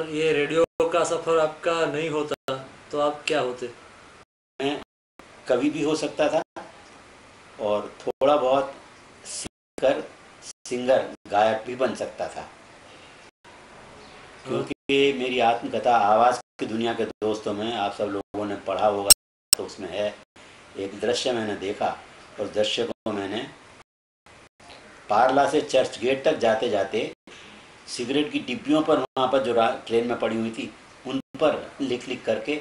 ये रेडियो का सफ़र आपका नहीं होता तो आप क्या होते? मैं कवि भी हो सकता था और थोड़ा बहुत सीखकर सिंगर गायक भी बन सकता था, और क्योंकि मेरी आत्मकथा आवाज़ की दुनिया के दोस्तों में आप सब लोगों ने पढ़ा होगा, तो उसमें है एक दृश्य मैंने देखा। उस दृश्य को मैंने पारला से चर्च गेट तक जाते जाते सिगरेट की डिब्बियों पर वहाँ पर जो ट्रेन में पड़ी हुई थी उन पर लिख लिख करके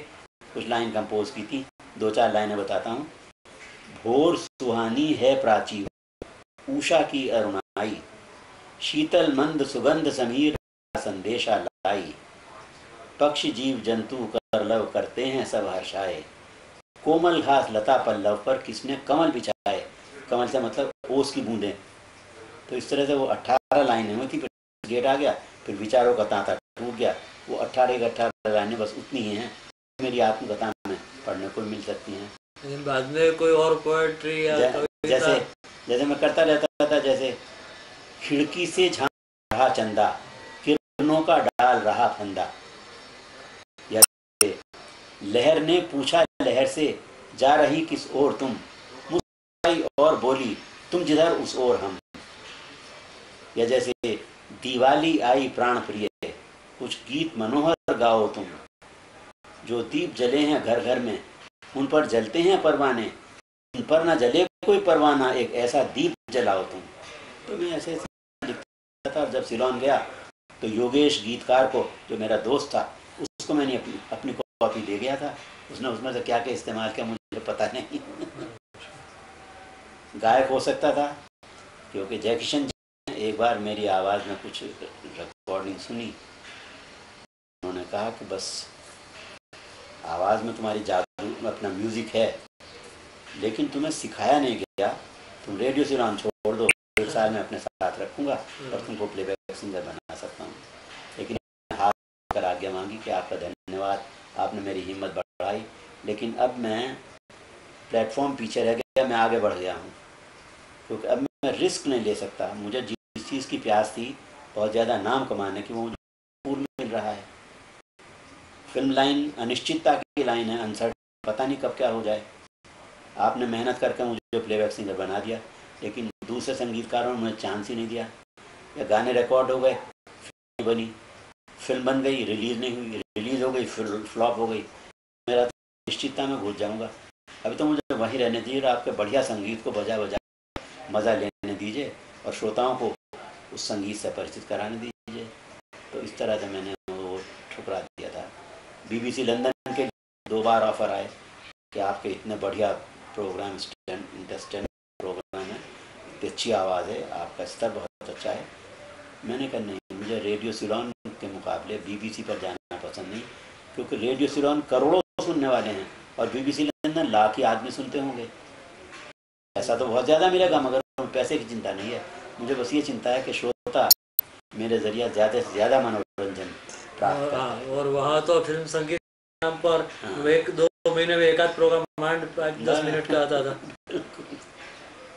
कुछ लाइन कंपोज की थी। दो चार लाइनें बताता हूँ। भोर सुहानी है प्राची, उषा की अरुणाई, शीतल मंद सुगंध समीर संदेशा लाई, पक्षी जीव जंतु करलव करते हैं सब हर्षाए, कोमल घास लता पल्लव पर किसने कमल बिछाए। कमल से मतलब ओस की बूंदें। तो इस तरह से वो 18 लाइनें हुई थी, फिर गेट आ गया, फिर विचारों का तांता टूट गया। वो 18 लाइनें बस उतनी ही हैं, मेरी आत्मकथा में पढ़ने को मिल सकती हैं। लेकिन बाद में कोई और पोएट्री या कविता? जैसे जैसे मैं करता रहता था, जैसे खिड़की से झांक रहा चंदा, किरणों का डाल रहा फंदा, या लहर ने पूछा लहर से, जा रही किस ओर तुम, मुस्कुराई और बोली, तुम जिधर उस ओर हम। या जैसे दिवाली आई प्राण प्रिय, कुछ गीत मनोहर गाओ तुम, जो दीप जले हैं घर घर में, उन पर जलते हैं परवाने, उन पर ना जले कोई परवाना, एक ऐसा दीप जलाओ तुम। तो मैं ऐसे लिखता था। जब सिलोन गया तो योगेश गीतकार को, जो मेरा दोस्त था, उसको मैंने अपनी कॉपी दे गया था। उसने उसमें से क्या क्या इस्तेमाल किया मुझे पता नहीं। गायक हो सकता था, क्योंकि जय किशन जी ने एक बार मेरी आवाज़ में कुछ रिकॉर्डिंग सुनी। उन्होंने कहा कि बस आवाज़ में तुम्हारी जादू, अपना म्यूज़िक है, लेकिन तुम्हें सिखाया नहीं गया। तुम रेडियो सिलोन छोड़ दो, 1 साल में अपने साथ रखूँगा और तुमको प्लेबैक सिंगर बना सकता हूँ। लेकिन हाथ कर आज्ञा मांगी कि आपका धन्यवाद, आपने मेरी हिम्मत बढ़ाई, लेकिन अब मैं प्लेटफॉर्म पीछे रह गया, मैं आगे बढ़ गया हूँ, क्योंकि अब मैं रिस्क नहीं ले सकता। मुझे जिस चीज़ की प्यास थी बहुत ज़्यादा नाम कमाने की, वो मुझे पूर्ण मिल रहा है। फिल्म लाइन अनिश्चितता की लाइन है, अनसर्ट, पता नहीं कब क्या हो जाए। आपने मेहनत करके मुझे प्लेबैक सिंगर बना दिया, लेकिन दूसरे संगीतकारों ने मुझे चांस ही नहीं दिया। या गाने रिकॉर्ड हो गए, फिल्म बनी, फिल्म बन गई, रिलीज़ नहीं हुई, रिलीज़ हो गई, फिर फ्लॉप हो गई। मेरा तो निश्चितता में घुस जाऊँगा। अभी तो मुझे वहीं रहने दीजिए और आपके बढ़िया संगीत को बजा बजा मज़ा लेने दीजिए और श्रोताओं को उस संगीत से परिचित कराने दीजिए। तो इस तरह से मैंने वो ठुकरा दिया था। BBC लंदन के 2 बार ऑफ़र आए कि आपके इतने बढ़िया प्रोग्राम, इंटरेस्टिंग प्रोग्राम है, इतनी अच्छी आवाज़ है, आपका स्तर बहुत अच्छा है। मैंने कहा नहीं, मुझे रेडियो सिलोन के मुकाबले BBC पर जाना पसंद नहीं, क्योंकि रेडियो सिलोन करोड़ों सुनने वाले हैं और BBC लंदन लाख ही आदमी सुनते होंगे। ऐसा तो बहुत ज़्यादा मिलेगा, मगर पैसे की चिंता नहीं है। मुझे बस ये चिंता है कि श्रोता मेरे ज़रिए ज़्यादा से ज़्यादा मनोरंजन प्राप्त कर पाए। और वहाँ तो फिल्म संगीत के नाम पर हाँ। 1-2 महीने में एक आध प्रोग्राम मांड 10 मिनट का आता था।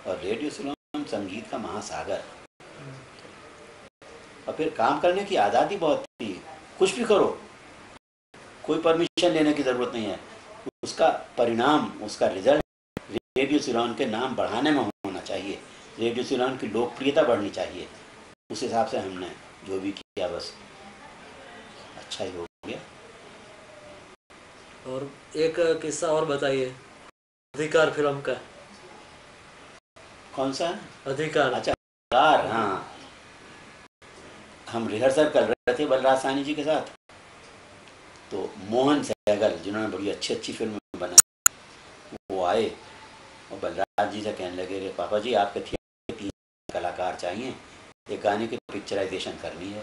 और रेडियो सिलोन संगीत का महासागर, और फिर काम करने की आज़ादी बहुत थी। कुछ भी करो, कोई परमिशन लेने की ज़रूरत नहीं है। उसका परिणाम, उसका रिजल्ट रेडियो सिलोन के नाम बढ़ाने में होना चाहिए, रेडियो सिलोन की लोकप्रियता बढ़नी चाहिए। उस हिसाब से हमने जो भी किया बस अच्छा ही हो गया। और एक किस्सा और बताइए अधिकार फिल्म का। कौन सा? अधिकार। अच्छा, कार। हाँ, हम रिहर्सल कर रहे थे बलराज साहनी जी के साथ, तो मोहन सहगल, जिन्होंने बड़ी अच्छी अच्छी फिल्में बनाई, वो आए और बलराज जी से कहने लगे कि पापा जी, आपके थिएटर 3 कलाकार चाहिए, एक गाने की पिक्चराइजेशन करनी है।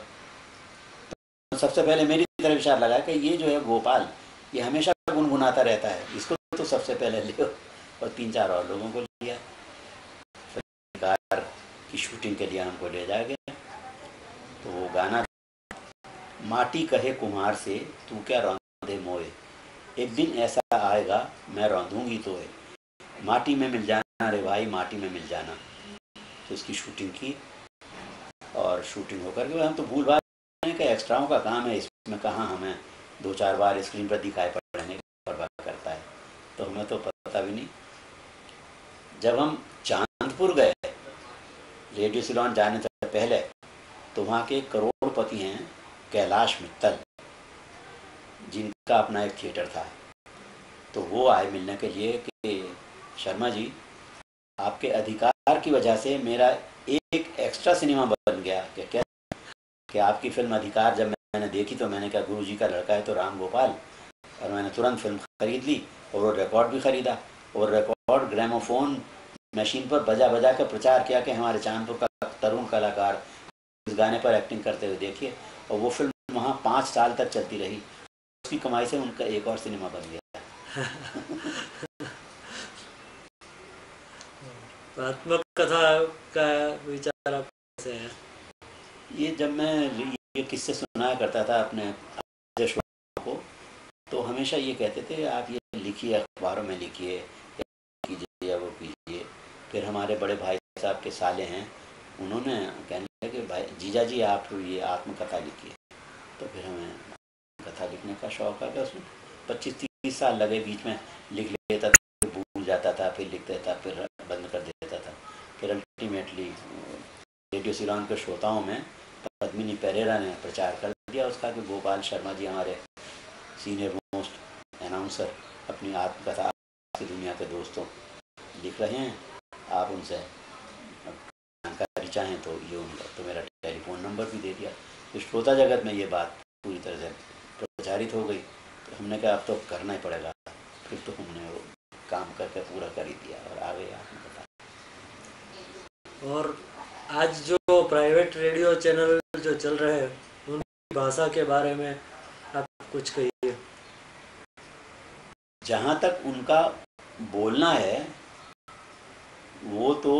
तो सबसे पहले मेरी तरफ इशारा लगा कि ये जो है गोपाल, ये हमेशा गुनगुनाता रहता है, इसको तो सबसे पहले ले। और 3-4 और लोगों को लिया। कार की शूटिंग के लिए हमको ले जाया गया। तो वो गाना, माटी कहे कुम्हार से, तू क्या रौंदे मोए, एक दिन ऐसा आएगा मैं रौंदूंगी तो है, माटी में मिल जाना रे भाई, माटी में मिल जाना। तो इसकी शूटिंग की, और शूटिंग होकर के हम तो भूल भाल के एक्स्ट्राओं का काम है, इसमें कहाँ हमें 2-4 बार स्क्रीन पर दिखाई पड़ने की परवाह करता है, तो हमें तो पता भी नहीं। जब हम चांदपुर गए रेडियो सिलोन जाने से पहले, तो वहाँ के एक करोड़पति हैं कैलाश मित्तल, जिनका अपना एक थिएटर था। तो वो आए मिलने के लिए कि शर्मा जी, आपके अधिकार की वजह से मेरा एक एक्स्ट्रा सिनेमा बन गया। क्या कि आपकी फिल्म अधिकार जब मैंने देखी तो मैंने कहा गुरु जी का लड़का है तो राम गोपाल, और मैंने तुरंत फिल्म खरीद ली और वो रिकॉर्ड भी खरीदा, और रिकॉर्ड ग्रामोफोन मशीन पर बजा बजा कर प्रचार किया कि हमारे चांदपुर का तरुण कलाकार इस गाने पर एक्टिंग करते हुए देखिए। और वो फिल्म वहाँ 5 साल तक चलती रही। उसकी कमाई से उनका एक और सिनेमा बन गया। आत्मकथा का विचार आप कैसे है? ये जब मैं ये किस्से सुनाया करता था अपने को, तो हमेशा ये कहते थे आप ये लिखिए, अखबारों में लिखिए, कीजिए या वो कीजिए। फिर हमारे बड़े भाई साहब के साले हैं, उन्होंने कहने लगे कि भाई जीजा जी आप ये आत्मकथा लिखिए। तो फिर हमें कथा लिखने का शौक आ गया। उसमें 25-30 साल लगे, बीच में लिख लेता था, फिर भूल जाता था, फिर लिख देता, फिर बंद कर देता था। फिर अल्टीमेटली रेडियो सिलोन के श्रोताओं में पद्मिनी पेरेरा ने प्रचार कर दिया उसका कि गोपाल शर्मा जी हमारे सीनियर मोस्ट अनाउंसर अपनी आत्मकथा की दुनिया के दोस्तों लिख रहे हैं, आप उनसे जानकारी चाहें तो ये उनका, तो मेरा टेलीफोन नंबर भी दे दिया। तो श्रोता जगत में ये बात पूरी तरह से प्रचारित हो गई। तो हमने कहा अब तो करना ही पड़ेगा। फिर तो हमने वो काम करके पूरा कर ही दिया और आ गए आत्मकथा। और आज जो प्राइवेट रेडियो चैनल जो चल रहे हैं उनकी भाषा के बारे में आप कुछ कहिए। जहाँ तक उनका बोलना है वो तो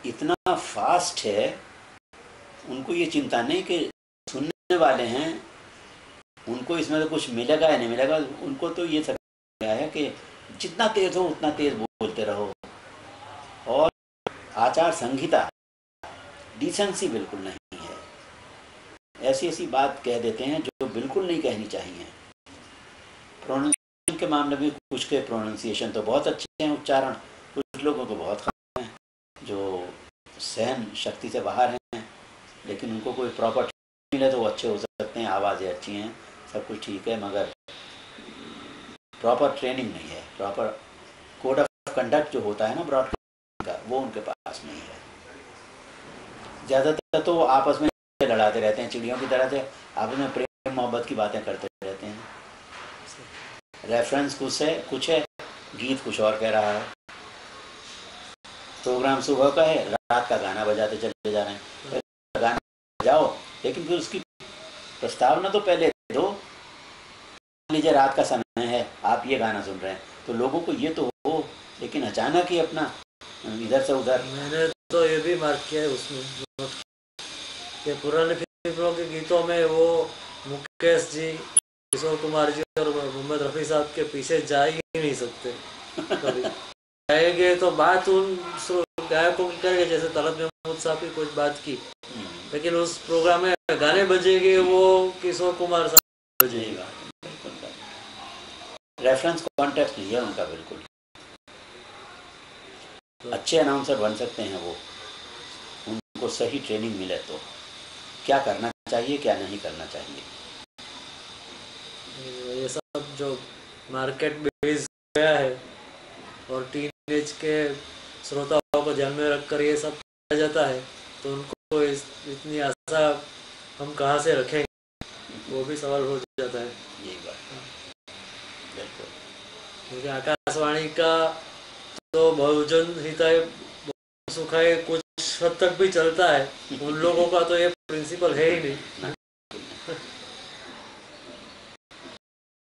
इतना फास्ट है, उनको ये चिंता नहीं कि सुनने वाले हैं उनको इसमें तो कुछ मिलेगा या नहीं मिलेगा। उनको तो ये सब है कि जितना तेज हो उतना तेज बोलते रहो। और आचार संहिता, डिसेंसी बिल्कुल नहीं है। ऐसी ऐसी बात कह देते हैं जो बिल्कुल नहीं कहनी चाहिए। प्रोनाउंसिएशन के मामले में कुछ के प्रोनाउंसिएशन तो बहुत अच्छे हैं, उच्चारण कुछ लोगों को बहुत खराब हैं, जो सहन शक्ति से बाहर हैं, लेकिन उनको कोई प्रॉपर मिले तो वो अच्छे हो सकते हैं, आवाज़ें अच्छी हैं, सब कुछ ठीक है, मगर प्रॉपर ट्रेनिंग नहीं है, प्रॉपर कोड ऑफ कंडक्ट जो होता है ना ब्रॉडकास्टिंग का, वो उनके पास नहीं है। ज़्यादातर तो आपस में लड़ाते रहते हैं, चिड़ियों की तरह से आपस में प्रेम मोहब्बत की बातें करते रहते हैं। रेफरेंस कुछ है, गीत कुछ और कह रहा है। प्रोग्राम सुबह का है, रात का गाना बजाते चले जा रहे हैं। गाना बजाओ लेकिन फिर उसकी प्रस्तावना तो पहले दो। लीजिए रात का समय है, आप ये गाना सुन रहे हैं, तो लोगों को ये तो हो, लेकिन अचानक ही अपना इधर से उधर। मैंने तो ये भी मार्क किया है उसमें कि पुराने फिल्मों के गीतों में वो मुकेश जी, किशोर कुमार जी और मोहम्मद रफ़ी साहब के पीछे जा ही नहीं सकते। कभी गाएंगे तो बात उन गायकों की करेंगे, जैसे तलत महमूद साहब की कुछ बात की, लेकिन उस प्रोग्राम में गाने बजेंगे वो किशोर कुमार साहब बजेगा। रेफरेंस कॉन्टेक्स्ट नहीं है उनका बिल्कुल। अच्छे अनाउंसर बन सकते हैं वो, उनको सही ट्रेनिंग मिले तो क्या करना चाहिए क्या नहीं करना चाहिए। ये सब जो मार्केट बेस गया है और टीनेज के श्रोताओं को ध्यान में रखकर ये सब किया जाता है, तो उनको इतनी आशा हम कहाँ से रखेंगे, वो भी सवाल हो जाता है। यही बात बिल्कुल, क्योंकि आकाशवाणी का तो बहुजन हिताय सुखाय कुछ हद तक भी चलता है, उन लोगों का तो ये प्रिंसिपल है ही नहीं।